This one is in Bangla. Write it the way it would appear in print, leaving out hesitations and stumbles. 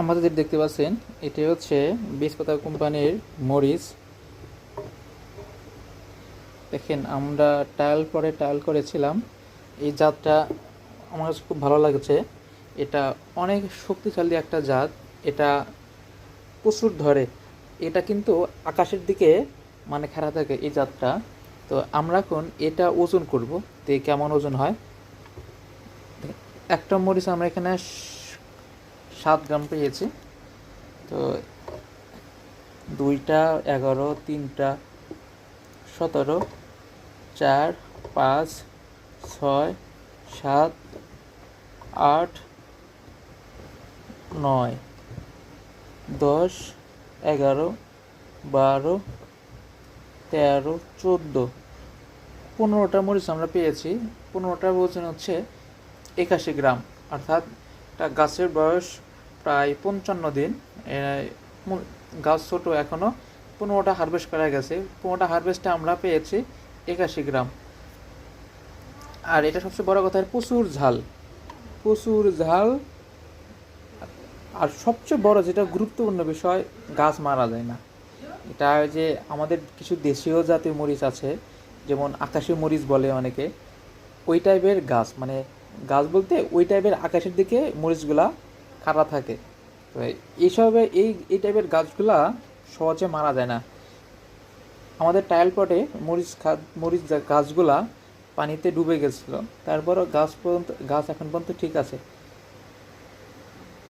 আমাদের দেখতে পাচ্ছেন এটি হচ্ছে বীজপাতা কোম্পানির মরিচ। দেখেন আমরা টায়াল করেছিলাম। এই জাতটা আমার কাছে খুব ভালো লাগছে। এটা অনেক শক্তিশালী একটা জাত। এটা প্রচুর ধরে। এটা কিন্তু আকাশের দিকে মানে খাড়া থাকে এই জাতটা। তো আমরা এখন এটা ওজন করব, তো কেমন ওজন হয়। একটা মরিচ আমরা এখানে 7 গ্রাম পেয়েছি। তো 2টা 11, 3টা 17, 4, 5, 6, 7, 8, 9, 10, 11, 12, 13, 14, 15টা মরিচ আমরা পেয়েছি। 15টার ওজন হচ্ছে 81 গ্রাম। অর্থাৎ একটা গাছের বয়স প্রায় 55 দিন। গাছ ছোট এখনও। 15টা হারভেস্ট করা গেছে। 15টা হারভেস্টে আমরা পেয়েছি 81 গ্রাম। আর এটা সবচেয়ে বড় কথা, প্রচুর ঝাল। আর সবচেয়ে বড় যেটা গুরুত্বপূর্ণ বিষয়, গাছ মারা যায় না। এটা যে আমাদের কিছু দেশীয় জাতীয় মরিচ আছে, যেমন আকাশি মরিচ বলে অনেকে, ওই টাইপের গাছ, মানে গাছ বলতে ওই টাইপের আকাশের দিকে মরিচগুলা খাড়া থাকে। তো এইসবে এই টাইপের গাছগুলা সহজে মারা যায় না। আমাদের টাইল পটে মরিচ গাছগুলা পানিতে ডুবে গেছিলো, তারপরও গাছ এখন পর্যন্ত ঠিক আছে।